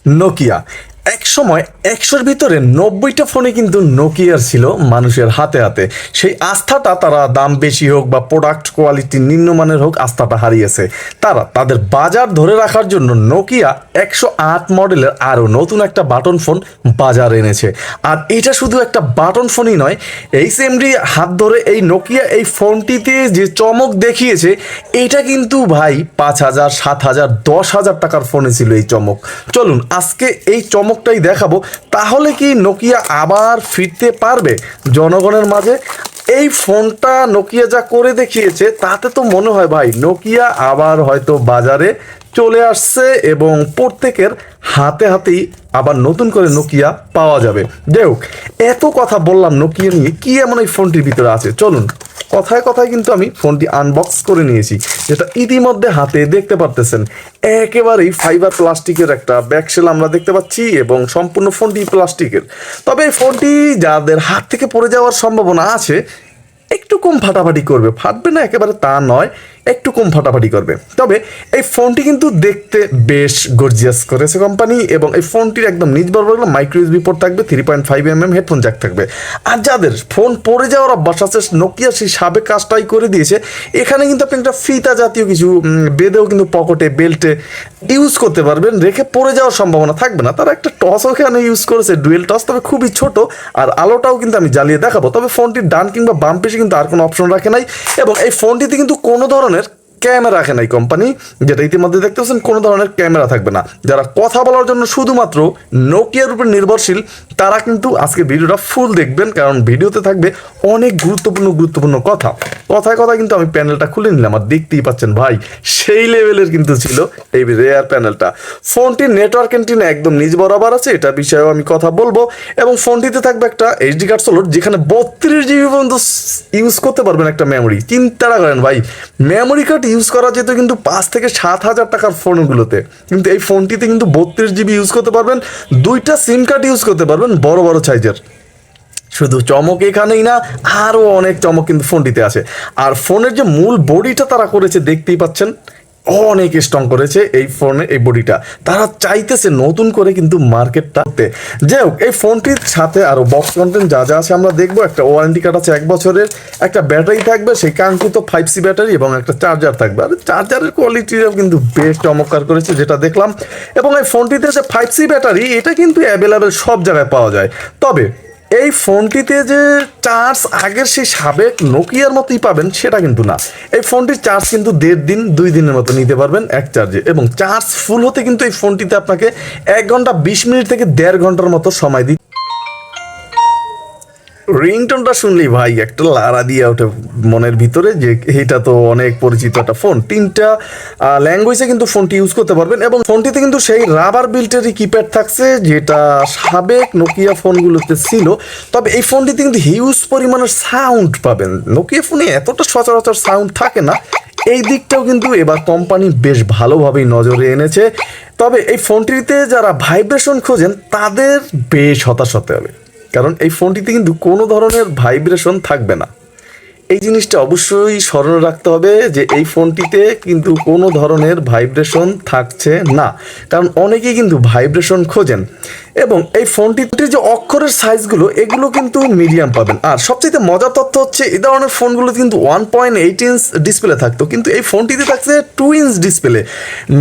Nokia এক সময় 100-র ভিতরে 90টা ফোনে কিন্তু নোকিয়ার ছিল মানুষের হাতে হাতে। সেই আস্থাটা তারা দাম বেশি হোক বা প্রোডাক্ট কোয়ালিটি নিম্নমানের হোক আস্থাটা হারিয়েছে। তারা তাদের বাজার ধরে রাখার জন্য নোকিয়া 108 মডেলের আরও নতুন একটা বাটন ফোন বাজার এনেছে। আর এটা শুধু একটা বাটন ফোনই নয়, এইচএমডি হাত ধরে এই নোকিয়া এই ফোনটিতে যে চমক দেখিয়েছে এটা কিন্তু ভাই 5,000, 7,000, 10,000 টাকার ফোনে ছিল এই চমক। চলুন আজকে এই চমকটাই দেখাবো। তাহলে কি নোকিয়া আবার ফিরতে পারবে জনগণের মাঝে? এই ফোনটা নোকিয়া যা করে দেখিয়েছে তাতে তো মনে হয় ভাই নোকিয়া আবার হয়তো বাজারে চলে আসছে এবং প্রত্যেকের হাতে হাতেই আবার নতুন করে নোকিয়া পাওয়া যাবে। যাই হোক, এত কথা বললাম নোকিয়া নিয়ে, কি এমন এই ফোনটির ভিতরে আছে চলুন। কথায় কথায় কিন্তু আমি ফোনটি আনবক্স করে নিয়েছি, যেটা ইতিমধ্যে হাতে দেখতে পারতেছেন। একেবারেই ফাইবার প্লাস্টিকের একটা ব্যাকশেল আমরা দেখতে পাচ্ছি এবং সম্পূর্ণ ফোনটি প্লাস্টিকের। তবে এই ফোনটি যাদের হাত থেকে পড়ে যাওয়ার সম্ভাবনা আছে, একটু কম ফাটাফাটি করবে, ফাটবে না একেবারে তা নয়, একটু কম ফাটাফাটি করবে। তবে এই ফোনটি কিন্তু দেখতে বেশ গর্জিয়াস করেছে কোম্পানি এবং এই ফোনটির একদম নিজ বরাবর মাইক্রো ইউএসবি পোর্ট থাকবে, 3.5mm হেডফোন জ্যাক থাকবে। আর যাদের ফোন পড়ে যাওয়ার অভ্যাস আছে, নোকিয়া সেই সাবেক কাজটাই করে দিয়েছে। এখানে কিন্তু আপনি একটা ফিতা জাতীয় কিছু বেঁধেও কিন্তু পকেটে বেল্টে ইউজ করতে পারবেন, রেখে পড়ে যাওয়ার সম্ভাবনা থাকবে না। তারা একটা টসও এখানে ইউজ করেছে, ডুয়েল টস, তবে খুবই ছোট। আর আলোটাও কিন্তু আমি জ্বালিয়ে দেখাবো। তবে ফোনটির ডান কিংবা বাম পেশে কিন্তু আর কোনো অপশন রাখে নাই এবং এই ফোনটিতে কিন্তু কোনো ধরনের ক্যামেরা রাখে নাই কোম্পানি, যেটা ইতিমধ্যে দেখতে পাচ্ছেন কোনো ধরনের ক্যামেরা থাকবে না। যারা কথা বলার জন্য শুধুমাত্র নোকিয়ার উপর নির্ভরশীল তারা কিন্তু আজকে ভিডিওটা ফুল দেখবেন, কারণ ভিডিওতে থাকবে অনেক গুরুত্বপূর্ণ কথা। কথায় কথায় কিন্তু আমি প্যানেলটা খুলে নিলাম আর দেখতেই পাচ্ছেন ভাই সেই লেভেলের কিন্তু ছিল এই রেয়ার প্যানেলটা। ফোনটির নেটওয়ার্ক এন্টিনা একদম নিজ বরাবর আছে, এটা বিষয়েও আমি কথা বলবো। এবং ফোনটিতে থাকবে একটা এইচডি কার্ড স্লট, যেখানে 32 GB পর্যন্ত ইউজ করতে পারবেন একটা মেমোরি। চিন্তাটা করেন ভাই, মেমোরি কার্ড ইউজ করা যেত কিন্তু 5,000-7,000 টাকার ফোনগুলোতে, কিন্তু এই ফোনটিতে কিন্তু 32 GB ইউজ করতে পারবেন, 2টা সিম কার্ড ইউজ করতে পারবেন বড় বড় সাইজের। শুধু চমক এখানেই না, আরও অনেক চমক কিন্তু ফোনটিতে আছে। আর ফোনের যে মূল বডিটা তারা করেছে দেখতেই পাচ্ছেন, অনেক স্ট্রং করেছে এই ফোনে এই বডিটা। তারা চাইতেছে নতুন করে কিন্তু মার্কেটটাতে। যাই হোক, এই ফোনটির সাথে আরও বক্স কন্টেন্ট যা যা আছে আমরা দেখবো। একটা ওয়ারেন্টি কার্ড আছে 1 বছরের, একটা ব্যাটারি থাকবে সেই কাঙ্ক্ষিত 5C ব্যাটারি এবং একটা চার্জার থাকবে। আর চার্জারের কোয়ালিটিটাও কিন্তু বেশ চমৎকার করেছে যেটা দেখলাম। এবং এই ফোনটিতে যে 5C ব্যাটারি এটা কিন্তু অ্যাভেলেবেল সব জায়গায় পাওয়া যায়। তবে এই ফোনটিতে যে চার্জ আগের সেই সাবেক নোকিয়ার মতোই পাবেন সেটা কিন্তু না। এই ফোনটির চার্জ কিন্তু 1.5 দিন 2 দিনের মতো নিতে পারবেন এক চার্জে, এবং চার্জ ফুল হতে কিন্তু এই ফোনটিতে আপনাকে 1 ঘন্টা 20 মিনিট থেকে 1.5 ঘন্টার মতো সময় দিতে। রিংটোনটা শুনলেই ভাই একটা লাড়া দিয়ে ওঠে মনের ভিতরে যে এটা তো অনেক পরিচিত একটা ফোন। 3টা ল্যাঙ্গুয়েজে কিন্তু ফোনটি ইউজ করতে পারবেন এবং ফোনটিতে কিন্তু সেই রাবার বিল্টেরই কিপ্যাড থাকছে যেটা সাবেক নোকিয়া ফোনগুলোতে ছিল। তবে এই ফোনটিতে কিন্তু হিউজ পরিমাণের সাউন্ড পাবেন। নোকিয়া ফোনে এতটা সচরাচর সাউন্ড থাকে না, এই দিকটাও কিন্তু এবার কোম্পানি বেশ ভালোভাবেই নজরে এনেছে। তবে এই ফোনটিতে যারা ভাইব্রেশন খোঁজেন তাদের বেশ হতাশ হতে হবে, কারণ এই ফোনটিতে কিন্তু কোনো ধরনের ভাইব্রেশন থাকবে না। এই জিনিসটা অবশ্যই স্মরণে রাখতে হবে যে এই ফোনটিতে কিন্তু কোনো ধরনের ভাইব্রেশন থাকছে না, কারণ অনেকেই কিন্তু ভাইব্রেশন খোঁজেন। এবং এই ফোনটির যে অক্ষরের সাইজগুলো এগুলো কিন্তু মিডিয়াম পাবেন। আর সবচেয়ে মজার তথ্য হচ্ছে এই ধরনের ফোনগুলোতে কিন্তু 1.8 ইঞ্চ ডিসপ্লে থাকতো, কিন্তু এই ফোনটিতে থাকছে 2 ইঞ্চ ডিসপ্লে।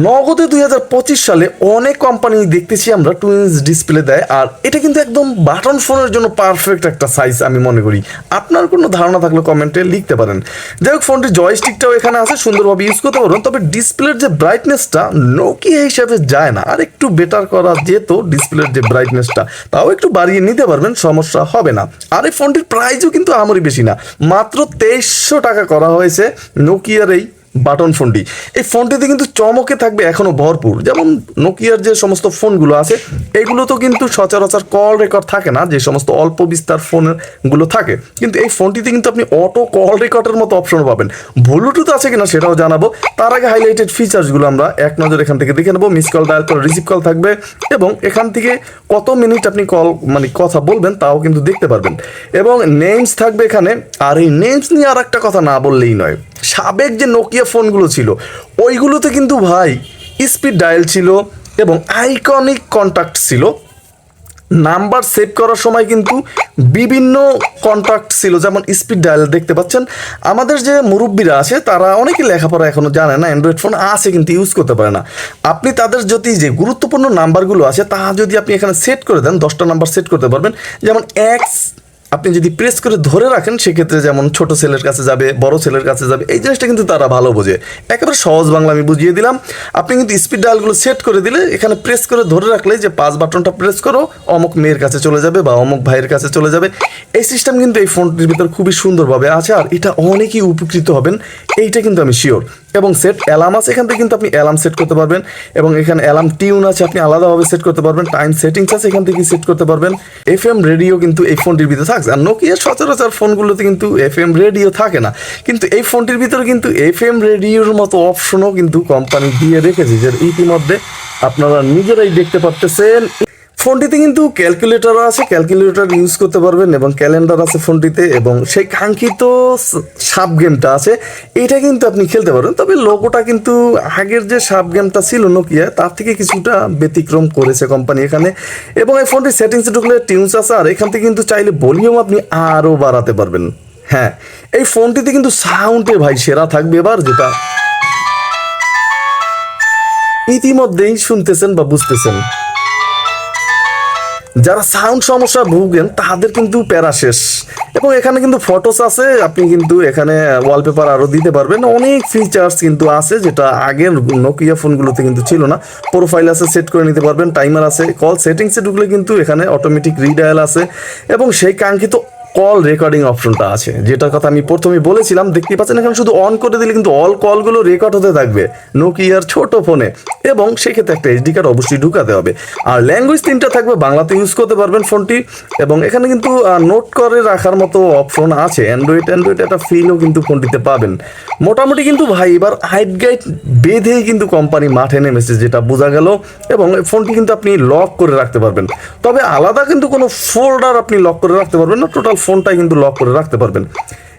নগদে 2025 সালে অনেক কোম্পানি দেখতেছি আমরা 2 ইঞ্চ ডিসপ্লে দেয়, আর এটা কিন্তু একদম বাটন ফোনের জন্য পারফেক্ট একটা সাইজ আমি মনে করি। আপনার কোনো ধারণা থাকলে কমেন্টে লিখতে পারেন। যাই হোক, ফোনটির জয়স্টিকটাও এখানে আছে, সুন্দরভাবে ইউজ করতে পারবেন। তবে ডিসপ্লের যে ব্রাইটনেসটা নোকিয়া হিসাবে যায় না, আর একটু বেটার করা যেত ডিসপ্লের যে ব্রাইটনেসটা, তাও একটু বাড়িয়ে নিতে পারবেন, সমস্যা হবে না। আর এই ফোনটির প্রাইসও কিন্তু আমারই বেশি না, মাত্র 2300 টাকা করা হয়েছে নোকিয়ার এই বাটন ফোনটি। এই ফোনটিতে কিন্তু চমকে থাকবে এখনো ভরপুর। যেমন নোকিয়ার যে সমস্ত ফোনগুলো আছে এগুলো তো কিন্তু সচরাচর কল রেকর্ড থাকে না, যে সমস্ত অল্প বিস্তার ফোনগুলো থাকে, কিন্তু এই ফোনটিতে কিন্তু আপনি অটো কল রেকর্ডের মতো অপশন পাবেন। ব্লুটুথ আছে কিনা সেটাও জানাবো। তার আগে হাইলাইটেড ফিচার্সগুলো আমরা এক নজর এখান থেকে দেখে নেবো। Miss call, dial call, receive call থাকবে এবং এখান থেকে কত মিনিট আপনি কল কথা বলবেন তাও কিন্তু দেখতে পারবেন। এবং নেমস থাকবে এখানে। আর এই নেমস নিয়ে আর একটা কথা না বললেই নয়, সাবেক যে নোকিয়া ফোনগুলো ছিল ওইগুলোতে কিন্তু ভাই স্পিড ডায়াল ছিল এবং আইকনিক কন্ট্যাক্ট ছিল। নাম্বার সেভ করার সময় কিন্তু বিভিন্ন কন্ট্যাক্ট ছিল, যেমন স্পিড ডায়াল দেখতে পাচ্ছেন। আমাদের যে মুরব্বীরা আছে তারা অনেকে লেখাপড়া এখনো জানে না, অ্যান্ড্রয়েড ফোন আছে কিন্তু ইউজ করতে পারে না। আপনি তাদের যদি যে গুরুত্বপূর্ণ নাম্বারগুলো আছে তা যদি আপনি এখানে সেট করে দেন, 10টা নাম্বার সেট করতে পারবেন। যেমন এক্স আপনি যদি প্রেস করে ধরে রাখেন সেক্ষেত্রে যেমন ছোট ছেলের কাছে যাবে, বড় ছেলের কাছে যাবে, এই জিনিসটা কিন্তু তারা ভালো বোঝে। একেবারে সহজ বাংলা আমি বুঝিয়ে দিলাম। আপনি কিন্তু স্পিড ডায়ালগুলো সেট করে দিলে এখানে প্রেস করে ধরে রাখলে যে 5 বাটনটা প্রেস করো অমুক মেয়ের কাছে চলে যাবে বা অমুক ভাইয়ের কাছে চলে যাবে। এই সিস্টেম কিন্তু এই ফোনটির ভিতর খুবই সুন্দরভাবে আছে, আর এটা অনেকেই উপকৃত হবেন এইটা কিন্তু আমি শিওর। এবং সেট অ্যালার্ম আছে, এখান থেকে কিন্তু আপনি অ্যালার্ম সেট করতে পারবেন, এবং এখানে অ্যালার্ম টিউন আছে আপনি আলাদাভাবে সেট করতে পারবেন। টাইম সেটিংস আছে, এখান থেকে সেট করতে পারবেন। FM রেডিও কিন্তু এই ফোনটির ভিতরে থাকছে, আর নোকিয়ার সচরাচর ফোনগুলোতে কিন্তু FM রেডিও থাকে না, কিন্তু এই ফোনটির ভিতরে কিন্তু FM রেডিওর মতো অপশনও কিন্তু কোম্পানি দিয়ে রেখেছে, যে ইতিমধ্যে আপনারা নিজেরাই দেখতে পাচ্ছেন। ফোনটিতে কিন্তু ক্যালকুলেটর আছে, ক্যালকুলেটর ইউজ করতে পারবেন, এবং ক্যালেন্ডার আছে ফোনটিতে, এবং সেই কাঙ্ক্ষিত সাব গেমটা আছে এটা কিন্তু আপনি খেলতে পারবেন। তবে লোগোটা কিন্তু আগের যে সাব গেমটা ছিল নোকিয়া তার থেকে কিছুটা ব্যতিক্রম করেছে কোম্পানি এখানে। এবং এই ফোনটির সেটিংসে ঢুকলে টিউনস আছে, আর এখান থেকে কিন্তু চাইলে ভলিউম আপনি আরও বাড়াতে পারবেন। হ্যাঁ, এই ফোনটিতে কিন্তু সাউন্ডে ভাই সেরা থাকবে এবার, যেটা ইতিমধ্যেই শুনতেছেন বা বুঝতেছেন। যারা সাউন্ড সমস্যা ভুগেন তাদের কিন্তু প্যারা শেষ। এবং এখানে কিন্তু ফটোস আছে, আপনি কিন্তু এখানে ওয়ালপেপার আরও দিতে পারবেন। অনেক ফিচার্স কিন্তু আছে যেটা আগের নোকিয়া ফোনগুলোতে কিন্তু ছিল না। প্রোফাইল আছে, সেট করে নিতে পারবেন। টাইমার আছে। কল সেটিংসে ঢুকলে কিন্তু এখানে অটোমেটিক রিডায়াল আছে, এবং সেই কাঙ্ক্ষিত কল রেকর্ডিং অপশনটা আছে, যেটার কথা আমি প্রথমে বলেছিলাম। দেখতে পাচ্ছেন এখানে শুধু অন করে দিলে কিন্তু অল কলগুলো রেকর্ড হতে থাকবে নোকিয়ার ছোট ফোনে, এবং সেক্ষেত্রে একটা SD কার্ড অবশ্যই ঢুকাতে হবে। আর ল্যাঙ্গুয়েজ 3টা থাকবে, বাংলাতে ইউজ করতে পারবেন ফোনটি। এবং এখানে কিন্তু নোট করে রাখার মতো অপশন আছে। অ্যান্ড্রয়েড একটা ফিলও কিন্তু ফোনটিতে পাবেন। মোটামুটি কিন্তু ভাই এবার হাইট গাইড বেঁধেই কিন্তু কোম্পানি মাঠে নেমেছে, যেটা বোঝা গেল। এবং ফোনটি কিন্তু আপনি লক করে রাখতে পারবেন, তবে আলাদা কিন্তু কোনো ফোল্ডার আপনি লক করে রাখতে পারবেন না, টোটাল ফোনটাই কিন্তু লক করে রাখতে পারবেন।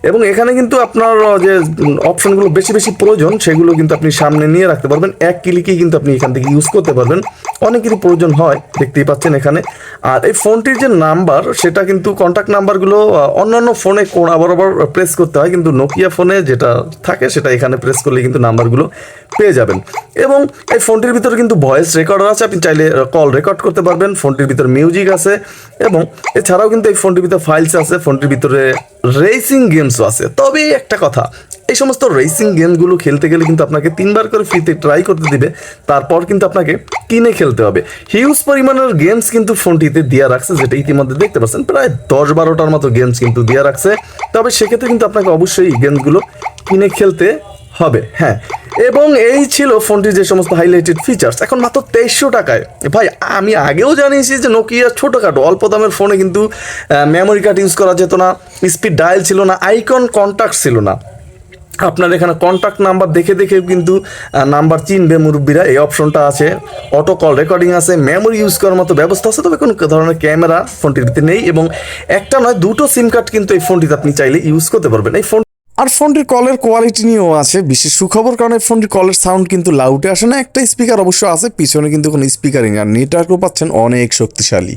এবং এখানে কিন্তু আপনার যে অপশনগুলো বেশি বেশি প্রয়োজন সেগুলো কিন্তু আপনি সামনে নিয়ে রাখতে পারবেন। এক ক্লিকেই কিন্তু আপনি এখান থেকে ইউজ করতে পারবেন। অনেকেরই প্রয়োজন হয়, দেখতেই পাচ্ছেন এখানে। আর এই ফোনটির যে নাম্বার সেটা কিন্তু কন্ট্যাক্ট নাম্বারগুলো অন্যান্য ফোনে কোণা বরাবর প্রেস করতে হয়, কিন্তু নোকিয়া ফোনে যেটা থাকে সেটা এখানে প্রেস করলে কিন্তু নাম্বারগুলো পেয়ে যাবেন। এবং এই ফোনটির ভিতরে কিন্তু ভয়েস রেকর্ডার আছে, আপনি চাইলে কল রেকর্ড করতে পারবেন। ফোনটির ভিতরে মিউজিক আছে, এবং এছাড়াও কিন্তু এই ফোনটির ভিতরে ফাইলস আছে। ফোনটির ভিতরে রেসিং গেমসও আছে। তবে একটা কথা, এই সমস্ত রেসিং গেমগুলো খেলতে গেলে কিন্তু আপনাকে 3বার করে ফ্রিতে ট্রাই করতে দিবে, তারপর কিন্তু আপনাকে কিনে খেলতে হবে। হিউজ পরিমাণের গেমস কিন্তু ফোনটিতে দেওয়া রাখছে, যেটা ইতিমধ্যে দেখতে পাচ্ছেন প্রায় 10-12টার মতো গেমস কিন্তু দেওয়া রাখছে। তবে সেক্ষেত্রে কিন্তু আপনাকে অবশ্যই এই গেমসগুলো কিনে খেলতে হবে। হ্যাঁ, এবং এই ছিল ফোনটির যে সমস্ত হাইলাইটেড ফিচার্স। এখন মাত্র 2300 টাকায় ভাই। আমি আগেও জানিয়েছি যে নোকিয়া ছোটোখাটো অল্প দামের ফোনে কিন্তু মেমোরি কার্ড ইউজ করা যেত না, স্পিড ডায়াল ছিল না, আইকন কন্ট্যাক্ট ছিল না। আপনার এখানে কন্ট্যাক্ট নাম্বার দেখে দেখেও কিন্তু নাম্বার চিনবে মুরব্বীরা। এই অপশনটা আছে, অটো কল রেকর্ডিং আছে, মেমোরি ইউজ করার মতো ব্যবস্থা আছে। তবে কোনো ধরনের ক্যামেরা ফোনটির ভিতরে নেই, এবং একটা নয় 2টো সিম কার্ড কিন্তু এই ফোনটিতে আপনি চাইলে ইউজ করতে পারবেন। এই ফোন আর ফোনটির কলের কোয়ালিটি নিয়েও আছে বিশেষ সুখবর, কারণ এই ফোনটির কলের সাউন্ড কিন্তু লাউডে আসে না। একটা স্পিকার অবশ্য আছে, পিছনে কিন্তু কোনো স্পিকারিং, আর নেটওয়ার্কও পাচ্ছেন অনেক শক্তিশালী।